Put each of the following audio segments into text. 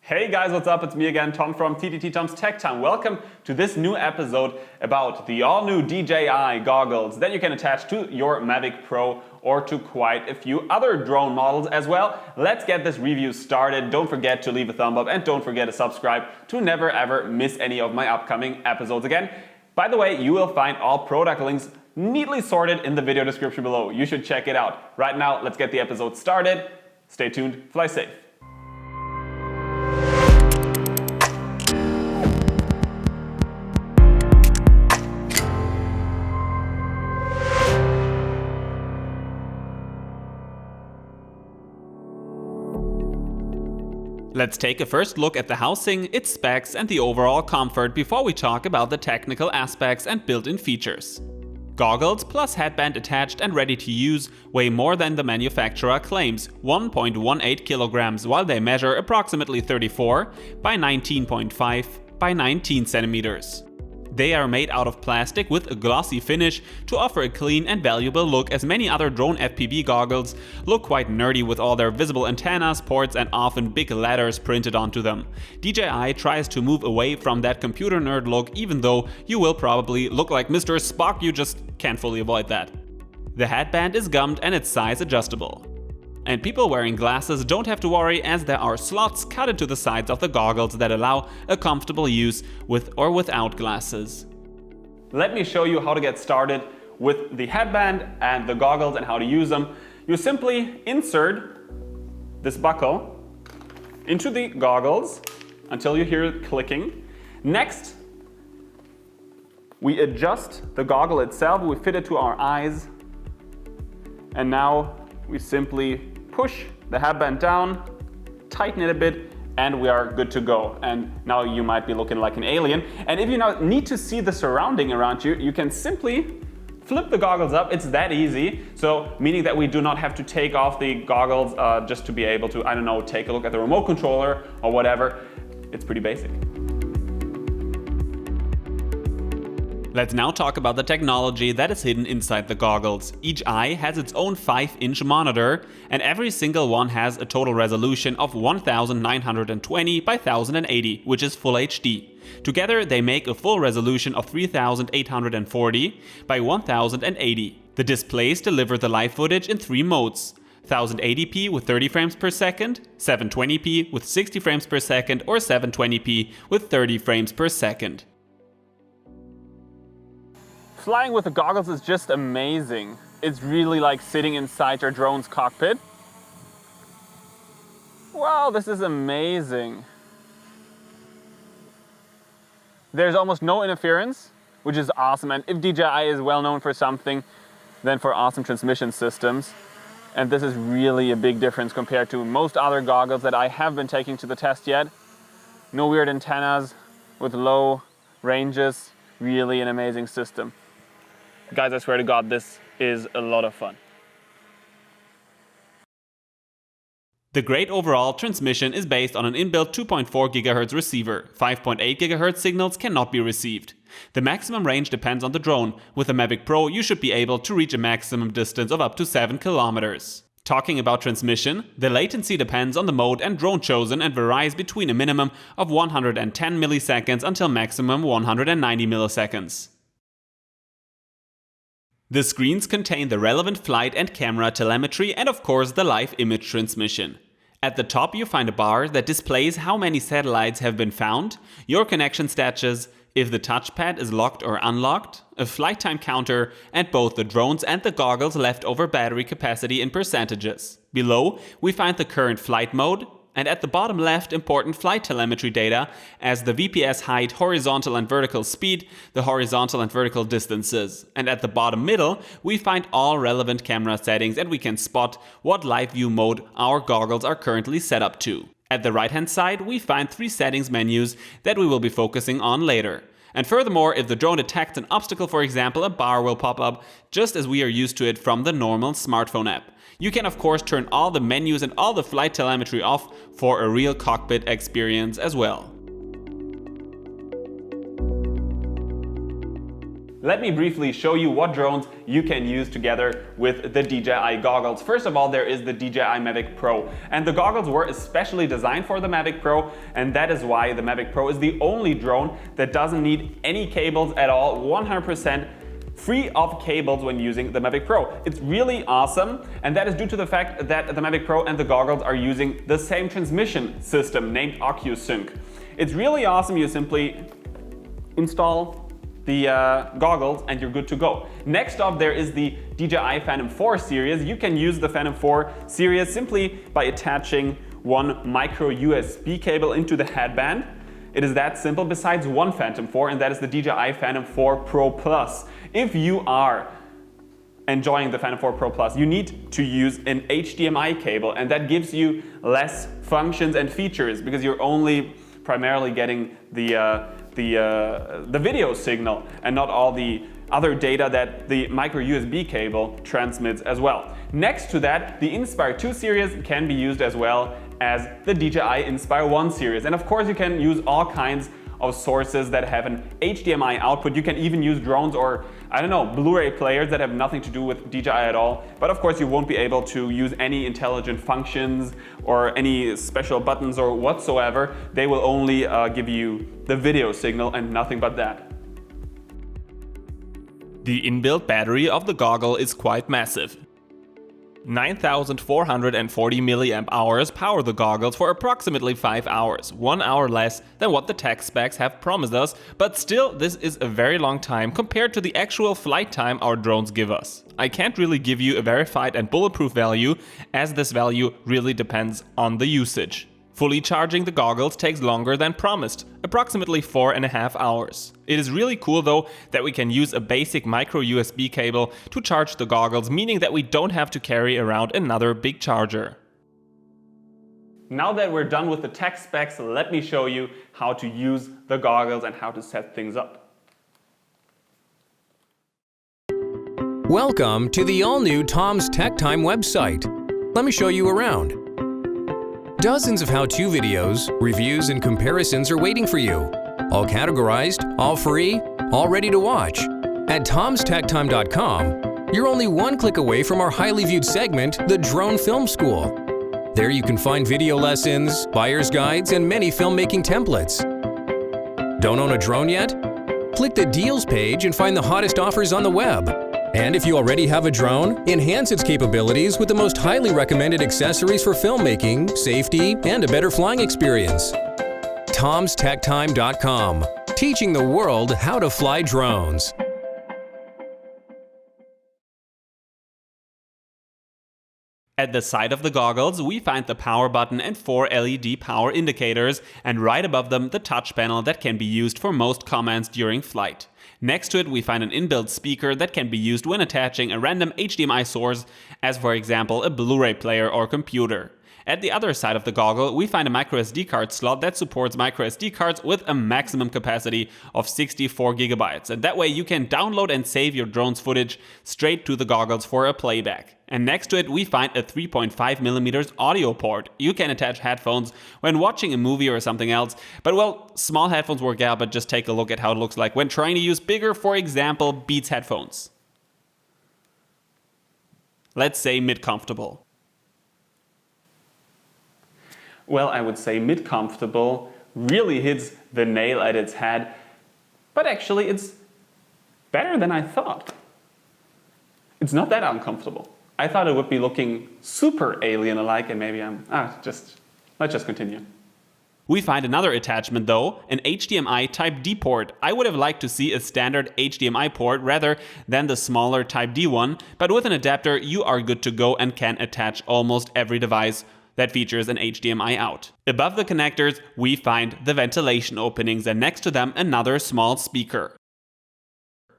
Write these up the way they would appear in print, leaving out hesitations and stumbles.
Hey guys, what's up? It's me again, Tom from TTT Tom's Tech Time. Welcome to this new episode about the all-new DJI goggles that you can attach to your Mavic Pro or to quite a few other drone models as well. Let's get this review started. Don't forget to leave a thumb up and don't forget to subscribe to never ever miss any of my upcoming episodes again. By the way, you will find all product links neatly sorted in the video description below. You should check it out. Right now, let's get the episode started. Stay tuned, fly safe. Let's take a first look at the housing, its specs and the overall comfort before we talk about the technical aspects and built-in features. Goggles plus headband attached and ready to use weigh more than the manufacturer claims, 1.18 kilograms, while they measure approximately 34 by 19.5 by 19 centimeters. They are made out of plastic with a glossy finish to offer a clean and valuable look, as many other drone FPV goggles look quite nerdy with all their visible antennas, ports and often big letters printed onto them. DJI tries to move away from that computer nerd look, even though you will probably look like Mr. Spock, you just can't fully avoid that. The headband is gummed and its size adjustable. And people wearing glasses don't have to worry, as there are slots cut into the sides of the goggles that allow a comfortable use with or without glasses. Let me show you how to get started with the headband and the goggles and how to use them. You simply insert this buckle into the goggles until you hear it clicking. Next, we adjust the goggle itself, we fit it to our eyes, and now we simply push the headband down, tighten it a bit, and we are good to go. And now you might be looking like an alien. And if you now need to see the surrounding around you, you can simply flip the goggles up. It's that easy. So meaning that we do not have to take off the goggles just to be able to, I don't know, take a look at the remote controller or whatever. It's pretty basic. Let's now talk about the technology that is hidden inside the goggles. Each eye has its own 5-inch monitor, and every single one has a total resolution of 1920 by 1080, which is Full HD. Together they make a full resolution of 3840 by 1080. The displays deliver the live footage in 3 modes: 1080p with 30 frames per second, 720p with 60 frames per second, or 720p with 30 frames per second. Flying with the goggles is just amazing. It's really like sitting inside your drone's cockpit. Wow, this is amazing. There's almost no interference, which is awesome. And if DJI is well known for something, then for awesome transmission systems. And this is really a big difference compared to most other goggles that I have been taking to the test yet. No weird antennas with low ranges, really an amazing system. Guys, I swear to God, this is a lot of fun. The great overall transmission is based on an inbuilt 2.4 GHz receiver. 5.8 GHz signals cannot be received. The maximum range depends on the drone. With a Mavic Pro, you should be able to reach a maximum distance of up to 7 kilometers. Talking about transmission, the latency depends on the mode and drone chosen and varies between a minimum of 110 milliseconds until maximum 190 milliseconds. The screens contain the relevant flight and camera telemetry and of course the live image transmission. At the top you find a bar that displays how many satellites have been found, your connection status, if the touchpad is locked or unlocked, a flight time counter, and both the drones and the goggles' leftover battery capacity in percentages. Below we find the current flight mode, and at the bottom left, important flight telemetry data as the VPS height, horizontal and vertical speed, the horizontal and vertical distances. And at the bottom middle, we find all relevant camera settings, and we can spot what live view mode our goggles are currently set up to. At the right hand side, we find 3 settings menus that we will be focusing on later. And furthermore, if the drone detects an obstacle, for example, a bar will pop up just as we are used to it from the normal smartphone app. You can of course turn all the menus and all the flight telemetry off for a real cockpit experience as well. Let me briefly show you what drones you can use together with the DJI goggles. First of all, there is the DJI Matic Pro, and the goggles were especially designed for the Mavic Pro, and that is why the Mavic Pro is the only drone that doesn't need any cables at all, 100% free of cables when using the Mavic Pro. It's really awesome, and that is due to the fact that the Mavic Pro and the goggles are using the same transmission system named OcuSync. It's really awesome. You simply install the goggles and you're good to go. Next up, there is the DJI Phantom 4 series. You can use the Phantom 4 series simply by attaching one micro USB cable into the headband. It is that simple, besides one Phantom 4, and that is the DJI Phantom 4 Pro Plus. If you are enjoying the Phantom 4 Pro Plus, you need to use an HDMI cable, and that gives you less functions and features because you're only primarily getting the video signal and not all the other data that the micro USB cable transmits as well. Next to that, the Inspire 2 series can be used as well as the DJI Inspire 1 series. And of course, you can use all kinds of sources that have an HDMI output. You can even use drones or, I don't know, Blu-ray players that have nothing to do with DJI at all. But of course, you won't be able to use any intelligent functions or any special buttons or whatsoever. They will only give you the video signal and nothing but that. The inbuilt battery of the goggle is quite massive. 9,440 milliamp hours power the goggles for approximately 5 hours, 1 hour less than what the tech specs have promised us, but still this is a very long time compared to the actual flight time our drones give us. I can't really give you a verified and bulletproof value, as this value really depends on the usage. Fully charging the goggles takes longer than promised, approximately 4.5 hours. It is really cool though that we can use a basic micro USB cable to charge the goggles, meaning that we don't have to carry around another big charger. Now that we're done with the tech specs, let me show you how to use the goggles and how to set things up. Welcome to the all-new Tom's Tech Time website. Let me show you around. Dozens of how-to videos, reviews, and comparisons are waiting for you. All categorized, all free, all ready to watch. At tomstechtime.com, you're only one click away from our highly viewed segment, The Drone Film School. There you can find video lessons, buyer's guides, and many filmmaking templates. Don't own a drone yet? Click the Deals page and find the hottest offers on the web. And if you already have a drone, enhance its capabilities with the most highly recommended accessories for filmmaking, safety, and a better flying experience. tomstechtime.com, teaching the world how to fly drones. At the side of the goggles, we find the power button and 4 LED power indicators, and right above them the touch panel that can be used for most commands during flight. Next to it, we find an inbuilt speaker that can be used when attaching a random HDMI source, as for example a Blu-ray player or computer. At the other side of the goggle, we find a microSD card slot that supports microSD cards with a maximum capacity of 64 GB, and that way you can download and save your drone's footage straight to the goggles for a playback. And next to it, we find a 3.5mm audio port. You can attach headphones when watching a movie or something else, but well, small headphones work out, but just take a look at how it looks like when trying to use bigger, for example, Beats headphones. Let's say mid-comfortable. Well, I would say mid-comfortable really hits the nail at its head, but actually it's better than I thought. It's not that uncomfortable. I thought it would be looking super alien-alike, and maybe let's just continue. We find another attachment though, an HDMI Type D port. I would have liked to see a standard HDMI port rather than the smaller Type D one, but with an adapter you are good to go and can attach almost every device that features an HDMI out. Above the connectors, we find the ventilation openings, and next to them another small speaker.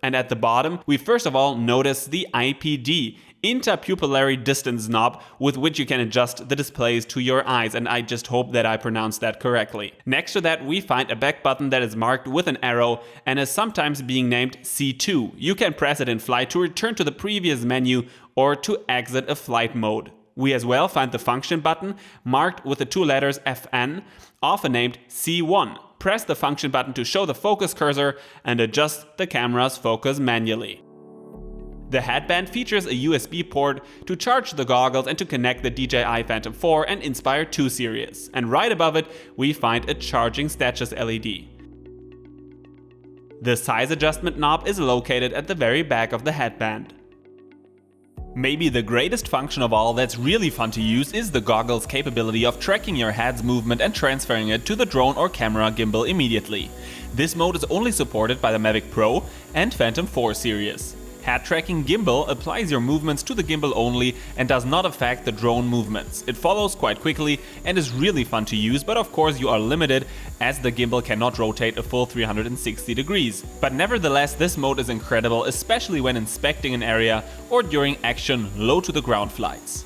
And at the bottom, we first of all notice the IPD, interpupillary distance knob, with which you can adjust the displays to your eyes, and I just hope that I pronounced that correctly. Next to that, we find a back button that is marked with an arrow and is sometimes being named C2. You can press it in flight to return to the previous menu or to exit a flight mode. We as well find the function button marked with the two letters FN, often named C1. press the function button to show the focus cursor, and adjust the camera's focus manually. The headband features a USB port to charge the goggles and to connect the DJI Phantom 4 and Inspire 2 series, and right above it we find a charging status LED. The size adjustment knob is located at the very back of the headband. Maybe the greatest function of all that's really fun to use is the goggle's capability of tracking your head's movement and transferring it to the drone or camera gimbal immediately. This mode is only supported by the Mavic Pro and Phantom 4 series. Head tracking gimbal applies your movements to the gimbal only and does not affect the drone movements. It follows quite quickly and is really fun to use, but of course you are limited as the gimbal cannot rotate a full 360 degrees. But nevertheless, this mode is incredible, especially when inspecting an area or during action low to the ground flights.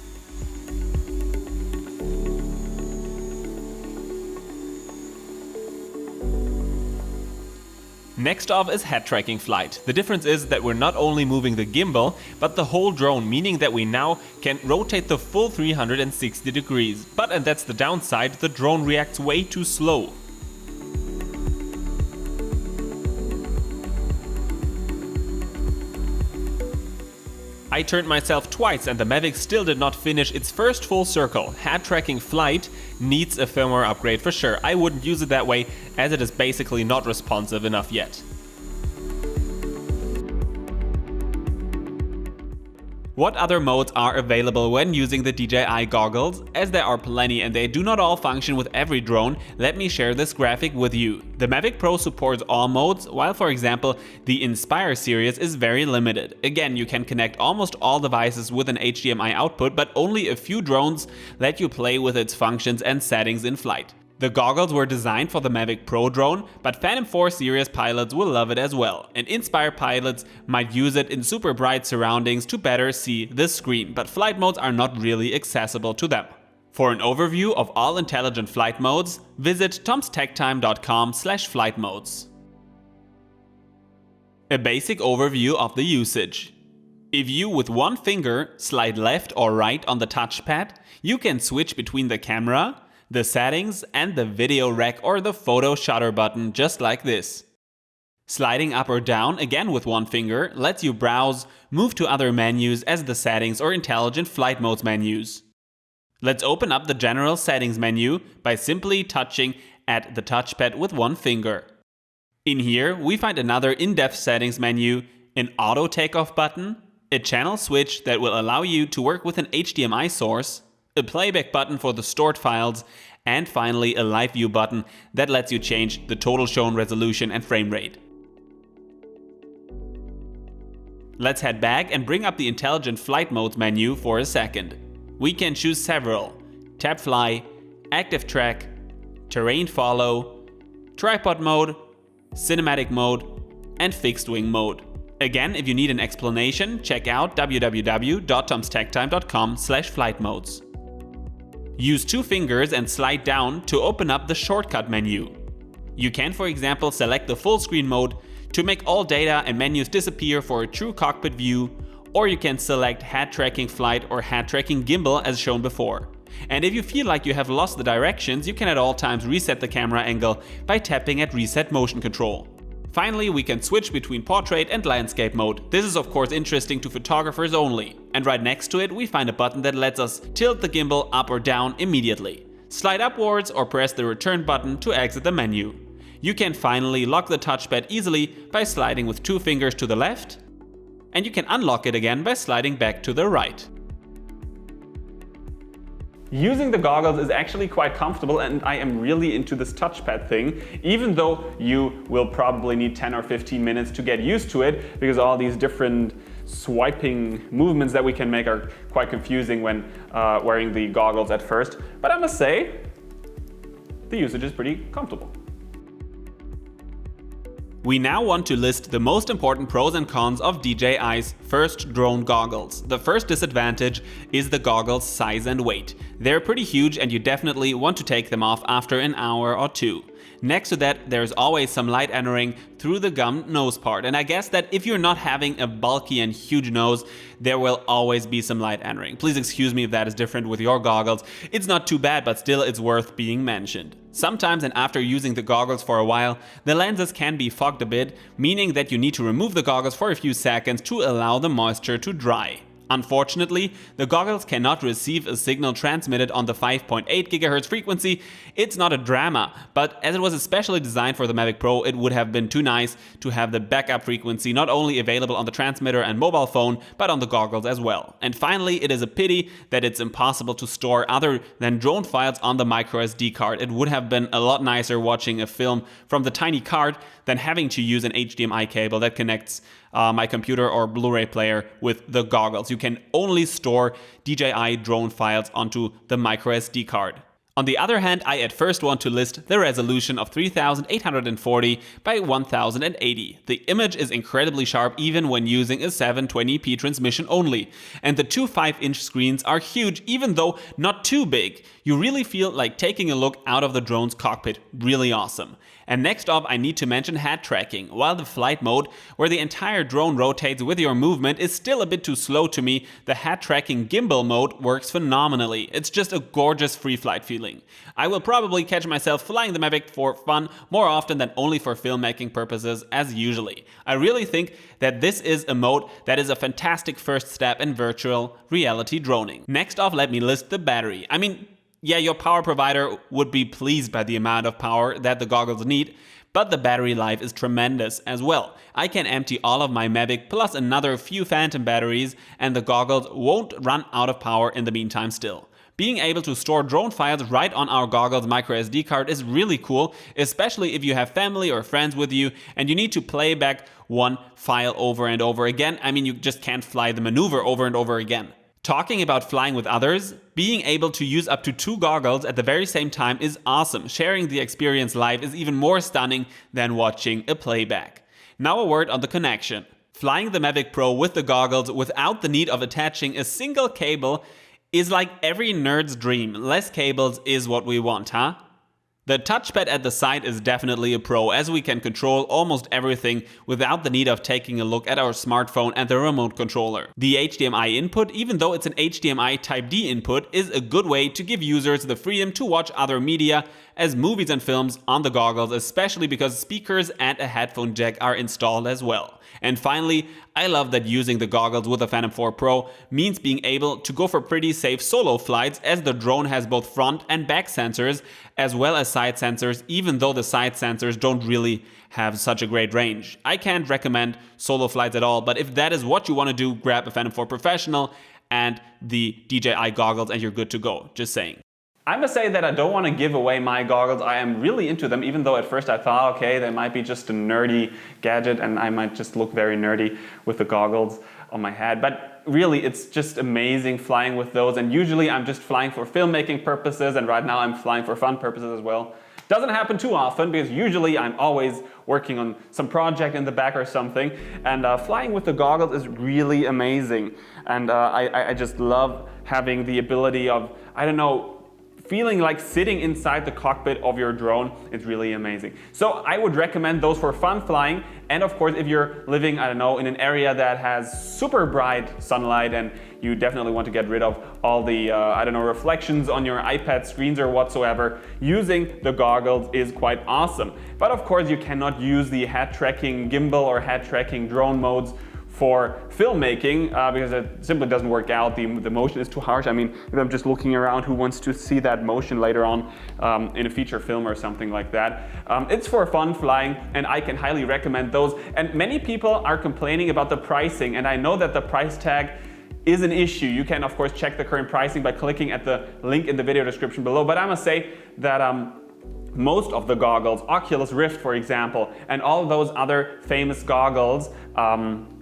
Next off is head tracking flight. The difference is that we're not only moving the gimbal, but the whole drone, meaning that we now can rotate the full 360 degrees. But, and that's the downside, the drone reacts way too slow. I turned myself twice and the Mavic still did not finish its first full circle. Head tracking flight needs a firmware upgrade for sure. I wouldn't use it that way as it is basically not responsive enough yet. What other modes are available when using the DJI goggles? As there are plenty and they do not all function with every drone, let me share this graphic with you. The Mavic Pro supports all modes, while for example the Inspire series is very limited. Again, you can connect almost all devices with an HDMI output, but only a few drones let you play with its functions and settings in flight. The goggles were designed for the Mavic Pro drone, but Phantom 4 series pilots will love it as well, and Inspire pilots might use it in super bright surroundings to better see the screen, but flight modes are not really accessible to them. For an overview of all intelligent flight modes, visit tomstechtime.com/flightmodes. A basic overview of the usage. If you with one finger slide left or right on the touchpad, you can switch between the camera, the settings and the video rec or the photo shutter button just like this. Sliding up or down, again with one finger, lets you browse, move to other menus as the settings or intelligent flight modes menus. Let's open up the general settings menu by simply touching at the touchpad with one finger. In here we find another in-depth settings menu, an auto takeoff button, a channel switch that will allow you to work with an HDMI source, a playback button for the stored files, and finally a live view button that lets you change the total shown resolution and frame rate. Let's head back and bring up the Intelligent Flight Modes menu for a second. We can choose several: Tap Fly, Active Track, Terrain Follow, Tripod Mode, Cinematic Mode, and Fixed Wing Mode. Again, if you need an explanation, check out www.tomstechtime.com/flightmodes. Use two fingers and slide down to open up the shortcut menu. You can, for example, select the full screen mode to make all data and menus disappear for a true cockpit view, or you can select head tracking flight or head tracking gimbal as shown before. And if you feel like you have lost the directions, you can at all times reset the camera angle by tapping at Reset Motion Control. Finally, we can switch between portrait and landscape mode. This is of course interesting to photographers only. And right next to it we find a button that lets us tilt the gimbal up or down immediately. Slide upwards or press the return button to exit the menu. You can finally lock the touchpad easily by sliding with two fingers to the left, and you can unlock it again by sliding back to the right. Using the goggles is actually quite comfortable, and I am really into this touchpad thing, even though you will probably need 10 or 15 minutes to get used to it, because all these different swiping movements that we can make are quite confusing when wearing the goggles at first. But I must say, the usage is pretty comfortable. We now want to list the most important pros and cons of DJI's first drone goggles. The first disadvantage is the goggles' size and weight. They're pretty huge and you definitely want to take them off after an hour or two. Next to that, there's always some light entering through the gummed nose part, and I guess that if you're not having a bulky and huge nose, there will always be some light entering. Please excuse me if that is different with your goggles. It's not too bad, but still it's worth being mentioned. Sometimes, and after using the goggles for a while, the lenses can be fogged a bit, meaning that you need to remove the goggles for a few seconds to allow the moisture to dry. Unfortunately, the goggles cannot receive a signal transmitted on the 5.8 GHz frequency. It's not a drama, but as it was especially designed for the Mavic Pro, it would have been too nice to have the backup frequency not only available on the transmitter and mobile phone, but on the goggles as well. And finally, it is a pity that it's impossible to store other than drone files on the microSD card. It would have been a lot nicer watching a film from the tiny card than having to use an HDMI cable that connects my computer or Blu-ray player with the goggles. You can only store DJI drone files onto the microSD card. On the other hand, I at first want to list the resolution of 3840 by 1080. The image is incredibly sharp even when using a 720p transmission only. And the two 5-inch screens are huge, even though not too big. You really feel like taking a look out of the drone's cockpit. Really awesome. And next up, I need to mention head tracking. While the flight mode, where the entire drone rotates with your movement, is still a bit too slow to me, the head tracking gimbal mode works phenomenally. It's just a gorgeous free flight feeling. I will probably catch myself flying the Mavic for fun more often than only for filmmaking purposes as usually. I really think that this is a mode that is a fantastic first step in virtual reality droning. Next off, let me list the battery. Yeah, your power provider would be pleased by the amount of power that the goggles need, but the battery life is tremendous as well. I can empty all of my Mavic plus another few Phantom batteries, and the goggles won't run out of power in the meantime still. Being able to store drone files right on our goggles microSD card is really cool, especially if you have family or friends with you and you need to play back one file over and over again. You just can't fly the maneuver over and over again. Talking about flying with others, being able to use up to 2 goggles at the very same time is awesome. Sharing the experience live is even more stunning than watching a playback. Now a word on the connection. Flying the Mavic Pro with the goggles without the need of attaching a single cable is like every nerd's dream. Less cables is what we want, huh? The touchpad at the side is definitely a pro, as we can control almost everything without the need of taking a look at our smartphone and the remote controller. The HDMI input, even though it's an HDMI Type D input, is a good way to give users the freedom to watch other media as movies and films on the goggles, especially because speakers and a headphone jack are installed as well. And finally, I love that using the goggles with the Phantom 4 Pro means being able to go for pretty safe solo flights, as the drone has both front and back sensors as well as side sensors, even though the side sensors don't really have such a great range. I can't recommend solo flights at all, but if that is what you want to do, grab a Phantom 4 Professional and the DJI goggles and you're good to go. Just saying. I must say that I don't want to give away my goggles. I am really into them, even though at first I thought, okay, they might be just a nerdy gadget and I might just look very nerdy with the goggles on my head. But really, it's just amazing flying with those. And usually I'm just flying for filmmaking purposes, and right now I'm flying for fun purposes as well. Doesn't happen too often because usually I'm always working on some project in the back or something. And flying with the goggles is really amazing. And I just love having the ability of, feeling like sitting inside the cockpit of your drone. Is really amazing. So I would recommend those for fun flying. And of course, if you're living, in an area that has super bright sunlight and you definitely want to get rid of all the, reflections on your iPad screens or whatsoever, using the goggles is quite awesome. But of course, you cannot use the head tracking gimbal or head tracking drone modes for filmmaking because it simply doesn't work out. The motion is too harsh. If I'm just looking around, who wants to see that motion later on in a feature film or something like that? It's for fun flying, and I can highly recommend those. And many people are complaining about the pricing, and I know that the price tag is an issue. You can of course check the current pricing by clicking at the link in the video description below, but I must say that most of the goggles, Oculus Rift for example, and all those other famous goggles,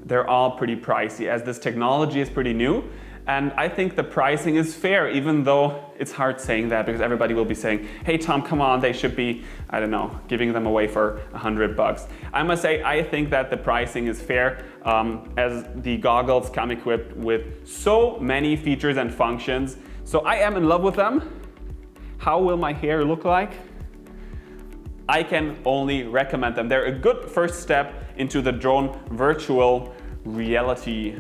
they're all pretty pricey, as this technology is pretty new. And I think the pricing is fair, even though it's hard saying that because everybody will be saying, hey Tom, come on, they should be, giving them away for $100. I must say, I think that the pricing is fair, as the goggles come equipped with so many features and functions. So I am in love with them. How will my hair look like? I can only recommend them. They're a good first step into the drone virtual reality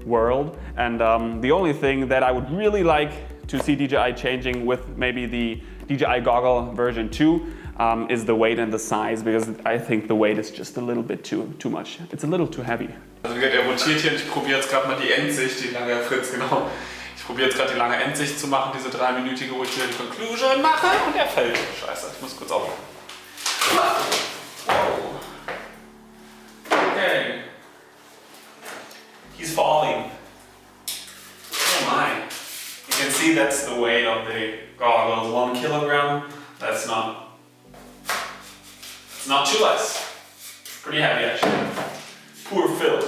world. And the only thing that I would really like to see DJI changing with maybe the DJI Goggle version 2 is the weight and the size, because I think the weight is just a little bit too much. It's a little too heavy. Also der rotiert hier und ich probiere jetzt gerade mal die Endsicht, die lange Fritz, genau. Ich probiere jetzt gerade die lange Endsicht zu machen, diese 3-minütige, wo ich hier die Conclusion mache und er fällt. Scheiße, ich muss kurz aufhören. Wow. Okay. He's falling. Oh my. You can see that's the weight of the goggles. 1 kilogram. That's not. It's not too less. Pretty heavy actually. Poor Phil.